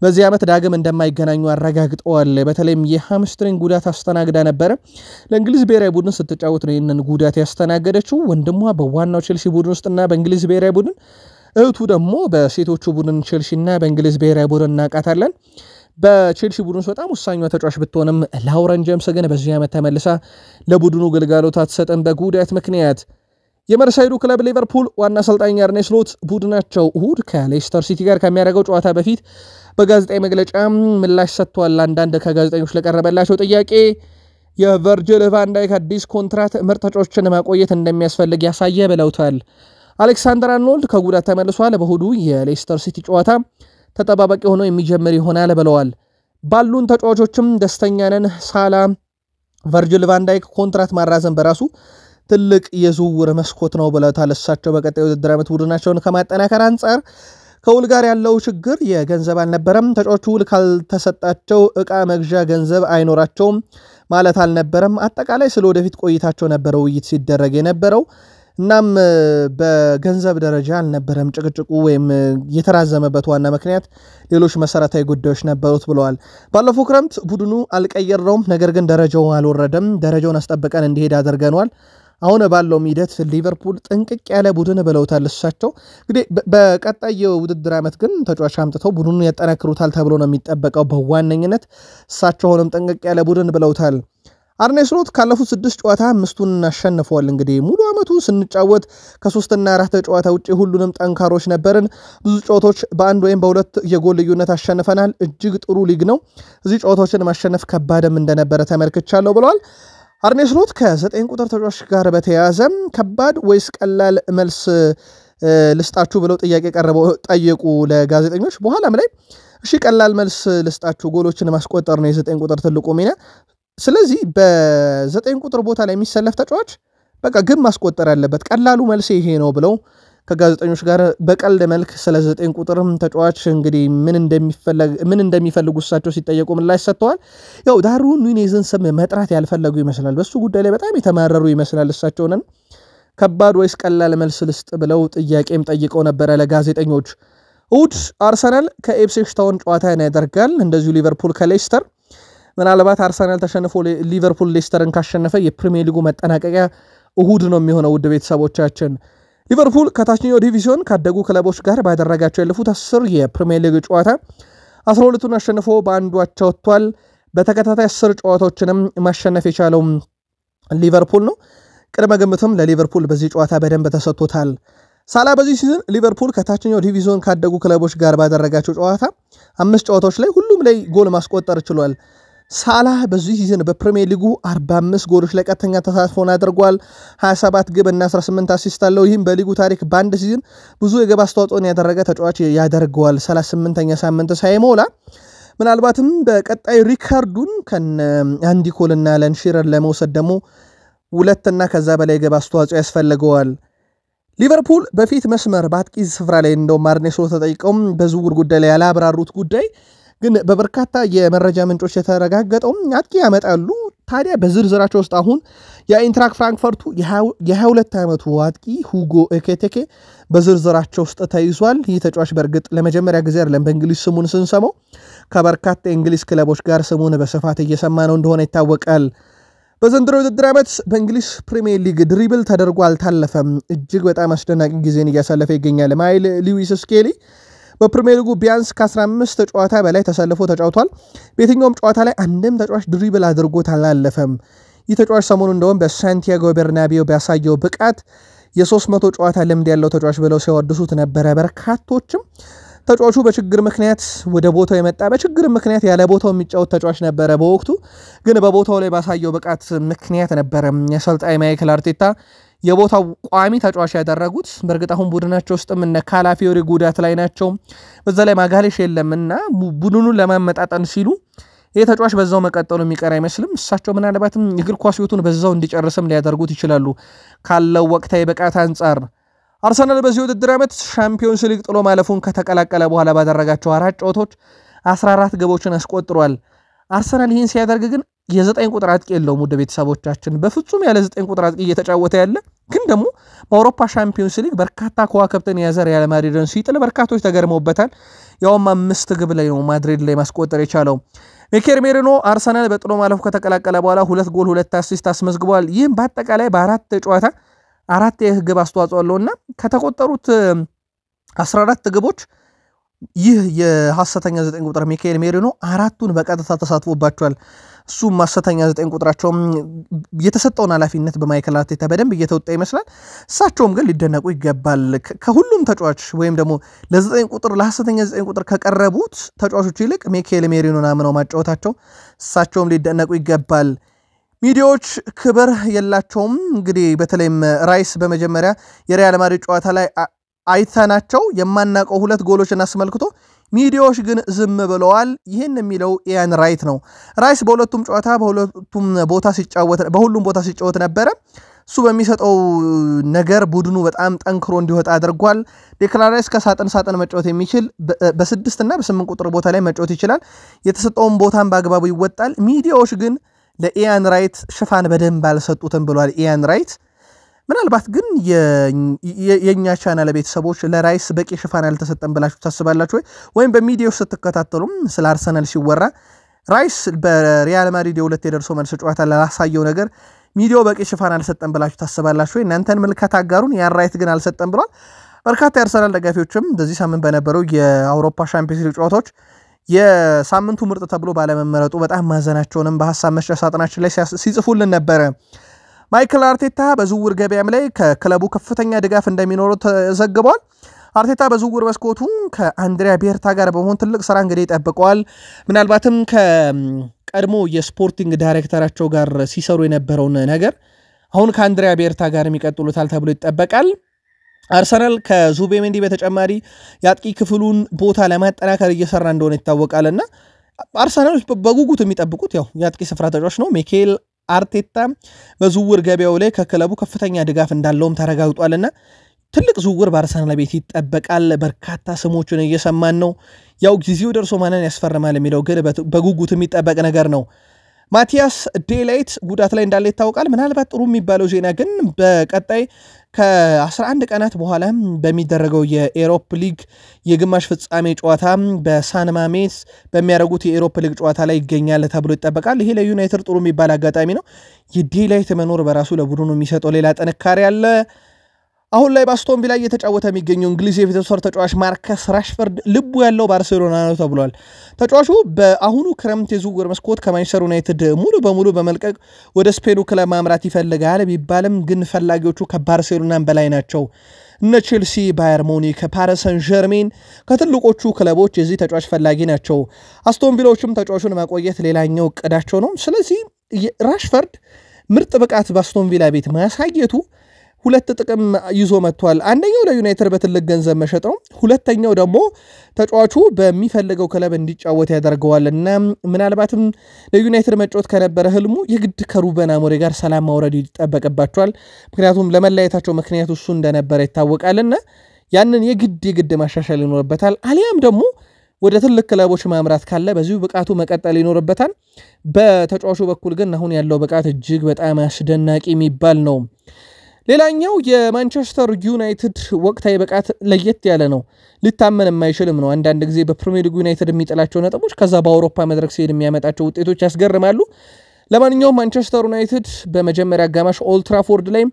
በዚህ ዓመት ዳግም እንደማይገናኙ አረጋግጠዋል። በተለይም የሃምስትሪንግ ጉዳት አስተናግዳ ነበረ። ለእንግሊዝ ብሔራዊ ቡድን ስትጫወት ነው ይህንን ጉዳት ያስተናገደችው። ወንድሟ በዋናው ቼልሲ ቡድን ውስጥና በእንግሊዝ ብሔራዊ ቡድን፣ እህቱ ደግሞ በሴቶቹ ቡድን ቼልሲና በእንግሊዝ ብሔራዊ ቡድን እናውቃታለን። በቼልሲ ቡድን ውስጥ በጣም ወሳኟ ተጫዋች ብትሆንም ላውረን ጄምስ ግን በዚህ ዓመት ተመልሳ ለቡድኑ ግልጋሎት አትሰጥም በጉዳት ምክንያት። የመርሳይዱ ክለብ ሊቨርፑል ዋና አሰልጣኝ አርኔ ስሎት ቡድናቸው እሁድ ከሌስተር ሲቲ ጋር ከሚያደርገው ጨዋታ በፊት በጋዜጣዊ መግለጫ ምላሽ ሰጥቷል። አንዳንድ ከጋዜጠኞች ለቀረበላቸው ጥያቄ የቨርጅል ቫን ዳይክ አዲስ ኮንትራት ምርጥ ተጫዋቾችን ማቆየት እንደሚያስፈልግ ያሳየ ብለውታል። አሌክሳንደር አርኖልድ ከጉዳት ተመልሷል። በእሁዱ የሌስተር ሲቲ ጨዋታ ተጠባባቂ ሆኖ የሚጀምር ይሆናል ብለዋል። ባሉን ተጫዋቾችም ደስተኛ ነን። ሳላ፣ ቨርጅል ቫን ዳይክ ኮንትራት ማራዘም በራሱ ትልቅ የዝውውር መስኮት ነው ብለውታል። እሳቸው በቀጣዩ ውድድር ዓመት ቡድናቸውን ከማጠናከር አንጻር ከውል ጋር ያለው ችግር የገንዘብ አልነበረም። ተጫዋቹ ውል ካልተሰጣቸው ዕቃ መግዣ ገንዘብ አይኖራቸውም ማለት አልነበረም። አጠቃላይ ስለ ወደፊት ቆይታቸው ነበረ ውይይት ሲደረግ የነበረው። እናም በገንዘብ ደረጃ አልነበረም ጭቅጭቁ ወይም የተራዘመበት ዋና ምክንያት ሌሎች መሰረታዊ ጉዳዮች ነበሩት ብለዋል። ባለፈው ክረምት ቡድኑ አልቀየረውም፣ ነገር ግን ደረጃው አልወረደም። ደረጃውን አስጠብቀን እንዲሄድ አድርገነዋል። አሁን ባለው ሂደት ሊቨርፑል ጥንቅቅ ያለ ቡድን ብለውታል እሳቸው። እንግዲህ በቀጣይ የውድድር ዓመት ግን ተጫዋች አምጥተው ቡድኑን ያጠናክሩታል ተብሎ ነው የሚጠበቀው በዋነኝነት። እሳቸው ሆነም ጥንቅቅ ያለ ቡድን ብለውታል። አርኔ ስሎት ካለፉት 6 ጨዋታ 5ቱን አሸንፈዋል። እንግዲህ ሙሉ ዓመቱ ስንጫወት ከ3 እና 4 ጨዋታ ውጪ ሁሉንም ጠንካሮች ነበርን። ብዙ ጨዋታዎች በአንድ ወይም በሁለት የጎል ልዩነት አሸንፈናል። እጅግ ጥሩ ሊግ ነው። እዚህ ጨዋታዎችን ማሸነፍ ከባድም እንደነበረ ተመልክቻለሁ ብለዋል። አርኔ ስሎት ከ9 ቁጥር ተጫዋች ጋር በተያያዘ ከባድ ወይስ ቀላል መልስ ልስጣችሁ ብለው ጥያቄ ቀርበው ጠየቁ ለጋዜጠኞች። በኋላም ላይ እሺ ቀላል መልስ ልስጣችሁ፣ ጎሎችን ማስቆጠር ነው የ9 ቁጥር ትልቁ ሚና፣ ስለዚህ በ9 ቁጥር ቦታ ላይ የሚሰለፍ ተጫዋች በቃ ግብ ማስቆጠር ያለበት ቀላሉ መልስ ይሄ ነው ብለው ከጋዜጠኞች ጋር በቀልድ መልክ ስለ 9 ቁጥርም ተጫዋች እንግዲህ ምን እንደሚፈልጉ እሳቸው ሲጠየቁ ምላሽ ሰጥተዋል። ያው ዳርዊን ኑኔዝን ስም መጥራት ያልፈለጉ ይመስላል። በሱ ጉዳይ ላይ በጣም የተማረሩ ይመስላል። እሳቸውንን ከባድ ወይስ ቀላል መልስ ልስጥ ብለው ጥያቄም ጠይቀው ነበረ ለጋዜጠኞች። እሑድ አርሰናል ከኢፕስዊች ታውን ጨዋታን ያደርጋል። እንደዚሁ ሊቨርፑል ከሌስተር። ምናልባት አርሰናል ተሸንፎ ሊቨርፑል ሌስተርን ካሸነፈ የፕሪሚየር ሊጉ መጠናቀቂያ እሑድ ነው የሚሆነው። ውድ ቤተሰቦቻችን ሊቨርፑል ከታችኛው ዲቪዥን ካደጉ ክለቦች ጋር ባደረጋቸው ያለፉት 10 የፕሪሚየር ሊግ ጨዋታ 12ቱን አሸንፎ በአንዱ አቻ ወጥቷል። በተከታታይ 10 ጨዋታዎችንም ማሸነፍ የቻለው ሊቨርፑል ነው። ቅድመ ግምትም ለሊቨርፑል በዚህ ጨዋታ በደንብ ተሰጥቶታል። ሳላ በዚህ ሲዝን ሊቨርፑል ከታችኛው ዲቪዥን ካደጉ ክለቦች ጋር ባደረጋቸው ጨዋታ 5 ጨዋታዎች ላይ ሁሉም ላይ ጎል ማስቆጠር ችሏል። ሳላ በዚህ ሲዝን በፕሪሚየር ሊጉ 45 ጎሎች ላይ ቀጥተኛ ተሳትፎን አድርጓል። 27 ግብ እና 18 አሲስት አለው። ይህም በሊጉ ታሪክ በአንድ ሲዝን ብዙ የግብ አስተዋጽኦን ያደረገ ተጫዋች ያደርገዋል። 38ኛ ሳምንት ሳይሞላ ምናልባትም በቀጣይ ሪካርዱን አንዲ ኮል እና አለን ሺረር ለመውሰድ ደግሞ 2 እና ከዛ በላይ ግብ አስተዋጽኦ ያስፈልገዋል። ሊቨርፑል በፊት መስመር በአጥቂ ስፍራ ላይ እንደውም አርኔ ስሎት ተጠይቀው በዝውውር ጉዳይ ላይ ያላብራሩት ጉዳይ ግን በበርካታ የመረጃ ምንጮች የተረጋገጠው አጥቂ ያመጣሉ። ታዲያ በዝርዝራቸው ውስጥ አሁን የኢንትራክ ፍራንክፈርቱ የ22 ዓመቱ አጥቂ ሁጎ ኤኪቲኬ በዝርዝራቸው ውስጥ ተይዟል። ይህ ተጫዋች በእርግጥ ለመጀመሪያ ጊዜ አይደለም በእንግሊዝ ስሙን ስንሰማው፣ ከበርካታ የእንግሊዝ ክለቦች ጋር ስሙን በስፋት እየሰማ ነው እንደሆነ ይታወቃል። በዘንድሮ ውድድር ዓመት በእንግሊዝ ፕሪሚየር ሊግ ድሪብል ተደርጎ አልታለፈም። እጅግ በጣም አስደናቂ ጊዜን እያሳለፈ ይገኛል። ማይል ሉዊስ ስኬሊ በፕሪሚየር ሊጉ ቢያንስ ከ15 ጨዋታ በላይ ተሰልፎ ተጫውቷል። በየትኛውም ጨዋታ ላይ አንድም ተጫዋች ድሪብል አድርጎት አላለፈም። ይህ ተጫዋች ሰሞኑ እንደውም በሳንቲያጎ ቤርናቢዮ ቢያሳየው ብቃት የ300 ጨዋታ ልምድ ያለው ተጫዋች ብለው ሲያወድሱት ነበረ። በርካቶችም ተጫዋቹ በችግር ምክንያት ወደ ቦታው የመጣ በችግር ምክንያት ያለ ቦታው የሚጫወት ተጫዋች ነበረ። በወቅቱ ግን በቦታው ላይ ባሳየው ብቃት ምክንያት ነበረ የአሰልጣኝ ማይክል አርቴታ የቦታው ቋሚ ተጫዋች ያደረጉት። በእርግጥ አሁን ቡድናቸው ውስጥም እነ ካላፊዮሪ ጉዳት ላይ ናቸው። በዛ ላይ ማጋሌሽ የለምና ቡድኑን ለማመጣጠን ሲሉ ይህ ተጫዋች በዛው መቀጠሉ የሚቀር አይመስልም። እሳቸው ምናልባትም የእግር ኳስ ሕይወቱን በዛው እንዲጨርስም ሊያደርጉት ይችላሉ ካለው ወቅታዊ ብቃት አንጻር። አርሰናል በዚህ ውድድር ዓመት ሻምፒዮንስ ሊግ ጥሎ ማለፉን ከተቀላቀለ በኋላ ባደረጋቸው 4 ጨዋታዎች 14 ግቦችን አስቆጥሯል። አርሰናል ይህን ሲያደርግ ግን የ9 ቁጥር አጥቂ የለውም። ውድ ቤተሰቦቻችን በፍጹም ያለ 9 ቁጥር አጥቂ እየተጫወተ ያለ ግን ደግሞ በአውሮፓ ሻምፒዮንስ ሊግ በርካታ ከዋክብትን የያዘ ሪያል ማድሪድን ሲጥል በርካቶች ተገርመውበታል። ያውም 5 ግብ ላይ ነው ማድሪድ ላይ ማስቆጠር የቻለው። ሚኬል ሜሪኖ አርሰናል በጥሎ ማለፉ ከተቀላቀለ በኋላ 2 ጎል 2 አሲስት አስመዝግቧል። ይህም በአጠቃላይ በ4 ጨዋታ 4 የግብ አስተዋጽኦ አለውና ከተቆጠሩት 14 ግቦች ይህ የሐሰተኛ 9 ቁጥር ሚኬል ሜሪኖ 4ቱን በቀጥታ ተሳትፎባቸዋል። እሱም ሐሰተኛ 9 ቁጥራቸውም የተሰጠውን ኃላፊነት በማይክል አርቴታ በደንብ እየተወጣ ይመስላል። እሳቸውም ግን ሊደነቁ ይገባል። ከሁሉም ተጫዋች ወይም ደግሞ ለ9 ቁጥር ለሐሰተኛ 9 ቁጥር ከቀረቡት ተጫዋቾች ይልቅ ሚኬል ሜሪኖን አምነው ማጫወታቸው እሳቸውም ሊደነቁ ይገባል። ሚዲያዎች ክብር የላቸውም። እንግዲህ በተለይም ራይስ በመጀመሪያ የሪያል ማድሪድ ጨዋታ ላይ አይተናቸው የማናቀው 2 ጎሎችን አስመልክቶ ሚዲያዎች ግን ዝም ብለዋል። ይህን የሚለው ኢያን ራይት ነው። ራይስ በሁለቱም ጨዋታ በሁሉም ቦታ ሲጫወት ነበረ። እሱ በሚሰጠው ነገር ቡድኑ በጣም ጠንክሮ እንዲወጣ አድርጓል። ዴክላን ራይስ ከሳጥን መጫወት የሚችል በ6 እና በ8 ቁጥር ቦታ ላይ መጫወት ይችላል። የተሰጠውን ቦታን በአግባቡ ይወጣል። ሚዲያዎች ግን ለኢያን ራይት ሽፋን በደንብ አልሰጡትም ብሏል ኢያን ራይት። ምናልባት ግን የኛ ቻናል ቤተሰቦች ለራይስ በቂ ሽፋን አልተሰጠም ብላችሁ ታስባላችሁ ወይም በሚዲያው ስትከታተሉም ስለ አርሰናል ሲወራ ራይስ በሪያል ማድሪድ የሁለት የደርሶ መልስ ጨዋታ ላሳየው ነገር ሚዲያው በቂ ሽፋን አልሰጠም ብላችሁ ታስባላችሁ? እናንተን ምልከታ አጋሩን። ያን ራይት ግን አልሰጠም ብሏል። በርካታ የአርሰናል ደጋፊዎችም በዚህ ሳምንት በነበረው የአውሮፓ ሻምፒዮንስ ሊግ ጨዋታዎች የሳምንቱ ምርጥ ተብሎ ባለመመረጡ በጣም ማዘናቸውንም በሐሳብ መስጫ ሳጥናችን ላይ ሲጽፉልን ነበረ። ማይክል አርቴታ በዝውውር ገበያም ላይ ከክለቡ ከፍተኛ ድጋፍ እንደሚኖረው ተዘግቧል። አርቴታ በዝውውር መስኮቱ ከአንድሪያ ቤርታ ጋር በመሆን ትልቅ ስራ እንግዲህ ይጠብቀዋል። ምናልባትም ከቀድሞ የስፖርቲንግ ዳይሬክተራቸው ጋር ሲሰሩ የነበረውን ነገር አሁን ከአንድሪያ ቤርታ ጋር የሚቀጥሉታል ተብሎ ይጠበቃል። አርሰናል ከዙቤሜንዲ በተጨማሪ የአጥቂ ክፍሉን ቦታ ለማጠናከር እየሰራ እንደሆነ ይታወቃልና አርሰናሎች በጉጉት የሚጠብቁት ያው የአጥቂ ስፍራ ተጫዋች ነው ሚኬል አርቴታ በዝውውር ገበያው ላይ ከክለቡ ከፍተኛ ድጋፍ እንዳለውም ተረጋግጧልና ትልቅ ዝውውር በአርሰናል ቤት ይጠበቃል በርካታ ስሞችን እየሰማን ነው ያው ጊዜው ደርሶ ማንን ያስፈርማል የሚለው ግን በጉጉት የሚጠበቅ ነገር ነው ማቲያስ ዴላይት ጉዳት ላይ እንዳለ ይታወቃል ምናልባት ጥሩ የሚባለው ዜና ግን በቀጣይ ከ11 ቀናት በኋላ በሚደረገው የኤሮፕ ሊግ የግማሽ ፍጻሜ ጨዋታ በሳን ማሜስ በሚያደርጉት የኤሮፕ ሊግ ጨዋታ ላይ ይገኛል ተብሎ ይጠበቃል ይሄ ለዩናይትድ ጥሩ የሚባል አጋጣሚ ነው የዴላይት መኖር በራሱ ለቡድኑ የሚሰጠው ሌላ ጥንካሬ አለ አሁን ላይ በአስቶን ቪላ እየተጫወተ የሚገኘው እንግሊዝ የፊትወሰር ተጫዋች ማርከስ ራሽፈርድ ልቡ ያለው ባርሴሎና ነው ተብሏል ተጫዋቹ በአሁኑ ክረምት የዝውውር መስኮት ከማንቸስተር ዩናይትድ ሙሉ በሙሉ በመልቀቅ ወደ ስፔኑ ክለብ ማምራት ይፈልጋል ቢባልም ግን ፈላጊዎቹ ከባርሴሎናም በላይ ናቸው እነ ቼልሲ ባየር ሙኒክ ፓሪስ ሰን ዠርሜን ከትልቆቹ ክለቦች የዚህ ተጫዋች ፈላጊ ናቸው አስቶን ቪላዎችም ተጫዋቹን ማቆየት ሌላኛው እቅዳቸው ነው ስለዚህ ራሽፈርድ ምርጥ ብቃት በአስቶን ቪላ ቤት ማሳየቱ ሁለት ጥቅም ይዞ መጥቷል አንደኛው ለዩናይትድ በትልቅ ገንዘብ መሸጥ ነው ሁለተኛው ደግሞ ተጫዋቹ በሚፈልገው ክለብ እንዲጫወት ያደርገዋልና ምናልባትም ለዩናይትድ መጫወት ከነበረ ህልሙ የግድ ከሩበን አሞሪም ጋር ሰላም ማውረድ ይጠበቅባቸዋል ምክንያቱም ለመለያየታቸው ምክንያቱ እሱ እንደነበረ ይታወቃልና ያንን የግድ ማሻሻል ይኖርበታል አሊያም ደግሞ ወደ ትልቅ ክለቦች ማምራት ካለ በዚሁ ብቃቱ መቀጠል ይኖርበታል በተጫዋቹ በኩል ግን አሁን ያለው ብቃት እጅግ በጣም አስደናቂ የሚባል ነው ሌላኛው የማንቸስተር ዩናይትድ ወቅታዊ ብቃት ለየት ያለ ነው ሊታመን የማይችልም ነው አንዳንድ ጊዜ በፕሪሚየር ሊግ ዩናይትድ የሚጥላቸው ነጥቦች ከዛ በአውሮፓ መድረክ ሲሄድ የሚያመጣቸው ውጤቶች ያስገርማሉ ለማንኛውም ማንቸስተር ዩናይትድ በመጀመሪያ አጋማሽ ኦልድ ትራፎርድ ላይ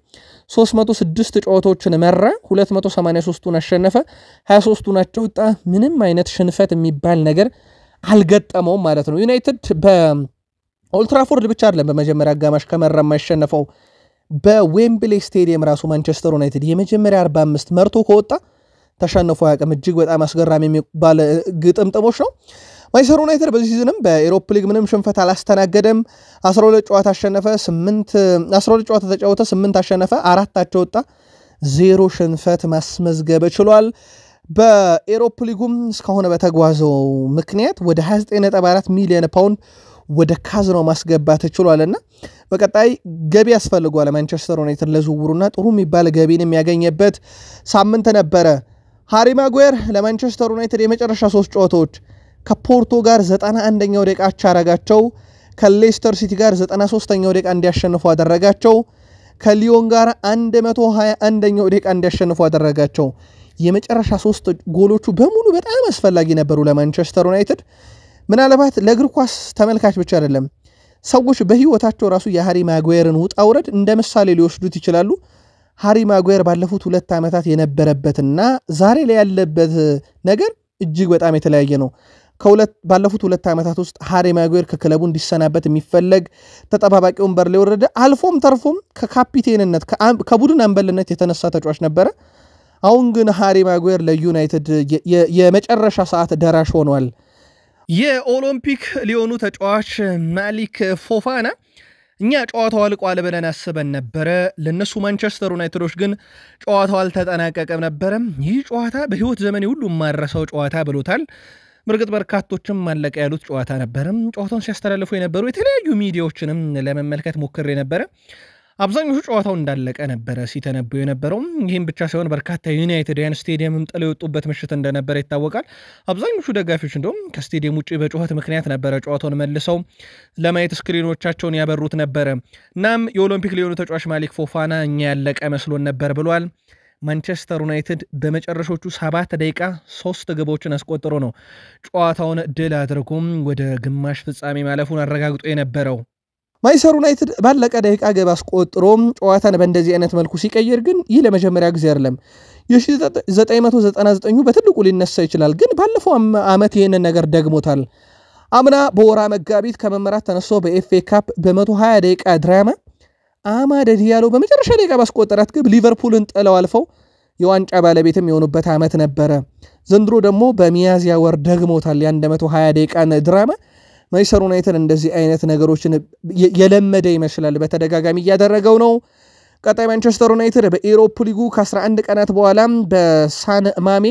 306 ጨዋታዎችን መራ 283ቱን አሸነፈ 23ቱን አቻወጣ ምንም አይነት ሽንፈት የሚባል ነገር አልገጠመውም ማለት ነው ዩናይትድ በኦልድ ትራፎርድ ብቻ አይደለም በመጀመሪያ አጋማሽ ከመራ የማይሸነፈው በዌምብሌ ስቴዲየም ራሱ ማንቸስተር ዩናይትድ የመጀመሪያ 45 መርቶ ከወጣ ተሸንፎ ያቀም እጅግ በጣም አስገራሚ የሚባል ግጥምጥሞች ነው ማንቸስተር ዩናይትድ በዚህ ሲዝንም በኤሮፕ ሊግ ምንም ሽንፈት አላስተናገደም 12 ጨዋታ አሸነፈ 12 ጨዋታ ተጫወተ 8 አሸነፈ 4 አቻወጣ 0 ሽንፈት ማስመዝገብ ችሏል በኤሮፕ ሊጉም እስካሁን በተጓዘው ምክንያት ወደ 29.4 ሚሊዮን ፓውንድ ወደ ካዝኖ ማስገባት ችሏልና በቀጣይ ገቢ ያስፈልጓል ማንቸስተር ዩናይትድ ለዝውውሩና ጥሩ የሚባል ገቢን የሚያገኝበት ሳምንት ነበረ ሃሪ ማጓየር ለማንቸስተር ዩናይትድ የመጨረሻ 3 ጨዋታዎች ከፖርቶ ጋር 91ኛው ደቂቃ አቻ አረጋቸው ከሌስተር ሲቲ ጋር 93ኛው ደቂቃ እንዲያሸንፉ አደረጋቸው ከሊዮን ጋር 121ኛው ደቂቃ እንዲያሸንፉ አደረጋቸው የመጨረሻ 3 ጎሎቹ በሙሉ በጣም አስፈላጊ ነበሩ ለማንቸስተር ዩናይትድ ምናልባት ለእግር ኳስ ተመልካች ብቻ አይደለም ሰዎች በህይወታቸው ራሱ የሃሪ ማጓየርን ውጣ ውረድ እንደ ምሳሌ ሊወስዱት ይችላሉ ሃሪ ማጓየር ባለፉት 2 ዓመታት የነበረበትና ዛሬ ላይ ያለበት ነገር እጅግ በጣም የተለያየ ነው ባለፉት 2 ዓመታት ውስጥ ሃሪ ማጓየር ከክለቡ እንዲሰናበት የሚፈልግ ተጠባባቂ ወንበር ላይ ወረደ አልፎም ተርፎም ከካፒቴንነት ከቡድን አንበልነት የተነሳ ተጫዋች ነበረ አሁን ግን ሃሪ ማጓየር ለዩናይትድ የመጨረሻ ሰዓት ደራሽ ሆኗል የኦሎምፒክ ሊዮኑ ተጫዋች ማሊክ ፎፋና እኛ ጨዋታው አልቋል ብለን አስበን ነበረ ለነሱ ማንቸስተር ዩናይትዶች ግን ጨዋታው አልተጠናቀቀም ነበረ ይህ ጨዋታ በህይወት ዘመኔ ሁሉ ማረሳው ጨዋታ ብሎታል ምርግጥ በርካቶችም ማለቀ ያሉት ጨዋታ ነበረ ጨዋታውን ሲያስተላልፉ የነበሩ የተለያዩ ሚዲያዎችንም ለመመልከት ሞክሬ ነበረ አብዛኞቹ ጨዋታው እንዳለቀ ነበረ ሲተነበዩ የነበረው ይህም ብቻ ሳይሆን በርካታ ዩናይትድያን ስቴዲየምም ጥለው የወጡበት ምሽት እንደነበረ ይታወቃል አብዛኞቹ ደጋፊዎች እንደውም ከስቴዲየም ውጪ በጩኸት ምክንያት ነበረ ጨዋታውን መልሰው ለማየት ስክሪኖቻቸውን ያበሩት ነበረ እናም የኦሎምፒክ ሊዮኑ ተጫዋች ማሊክ ፎፋና እኛ ያለቀ መስሎን ነበር ብሏል ማንቸስተር ዩናይትድ በመጨረሻዎቹ 7 ደቂቃ 3 ግቦችን አስቆጥሮ ነው ጨዋታውን ድል አድርጎም ወደ ግማሽ ፍጻሜ ማለፉን አረጋግጦ የነበረው ማንቸስተር ዩናይትድ ባለቀ ደቂቃ ግብ አስቆጥሮ ጨዋታን በእንደዚህ አይነት መልኩ ሲቀየር ግን ይህ ለመጀመሪያ ጊዜ አይደለም የ1999 በትልቁ ሊነሳ ይችላል ግን ባለፈው ዓመት ይሄንን ነገር ደግሞታል አምና በወራ መጋቢት ከመመራት ተነስቶ በኤፍኤ ካፕ በ120 ደቂቃ ድራማ አማድ ዲያሎ በመጨረሻ ደቂቃ ባስቆጠራት ግብ ሊቨርፑልን ጥለው አልፈው የዋንጫ ባለቤትም የሆኑበት ዓመት ነበረ ዘንድሮ ደግሞ በሚያዝያ ወር ደግሞታል የ120 ደቂቃን ድራማ ማንቸስተር ዩናይትድ እንደዚህ አይነት ነገሮችን የለመደ ይመስላል በተደጋጋሚ ያደረገው ነው ቀጣይ ማንቸስተር ዩናይትድ በኤሮፕ ሊጉ ከ11 ቀናት በኋላ በሳን ማሜ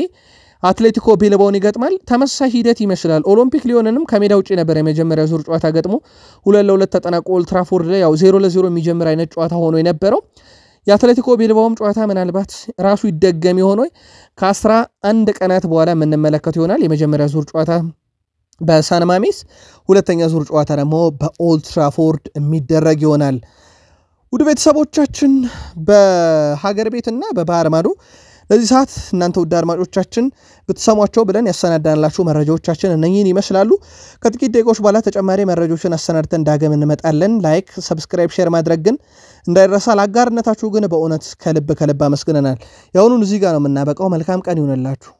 አትሌቲኮ ቢልባውን ይገጥማል። ተመሳሳይ ሂደት ይመስላል። ኦሎምፒክ ሊዮንንም ከሜዳ ውጪ ነበር የመጀመሪያ ዙር ጨዋታ ገጥሞ 2-2 ተጠናቆ ኦልድ ትራፎርድ ላይ ያው 0-0 የሚጀምር አይነት ጨዋታ ሆኖ የነበረው የአትሌቲኮ ቢልባውም ጨዋታ ምናልባት ራሱ ይደገም ይሆን ወይ ከ11 ቀናት በኋላ የምንመለከተው ይሆናል። የመጀመሪያ ዙር ጨዋታ በሳን ማሜስ፣ ሁለተኛ ዙር ጨዋታ ደግሞ በኦልድ ትራፎርድ የሚደረግ ይሆናል። ውድ ቤተሰቦቻችን በሀገር ቤትና በባህር ማዶ ለዚህ ሰዓት እናንተ ውድ አድማጮቻችን ብትሰሟቸው ብለን ያሰናዳንላችሁ መረጃዎቻችን እነኚህን ይመስላሉ። ከጥቂት ደቂቃዎች በኋላ ተጨማሪ መረጃዎችን አሰናድተን ዳግም እንመጣለን። ላይክ፣ ሰብስክራይብ፣ ሼር ማድረግ ግን እንዳይረሳ። ለአጋርነታችሁ ግን በእውነት ከልብ አመስግነናል። ያውኑን እዚህ ጋር ነው የምናበቃው። መልካም ቀን ይሁንላችሁ።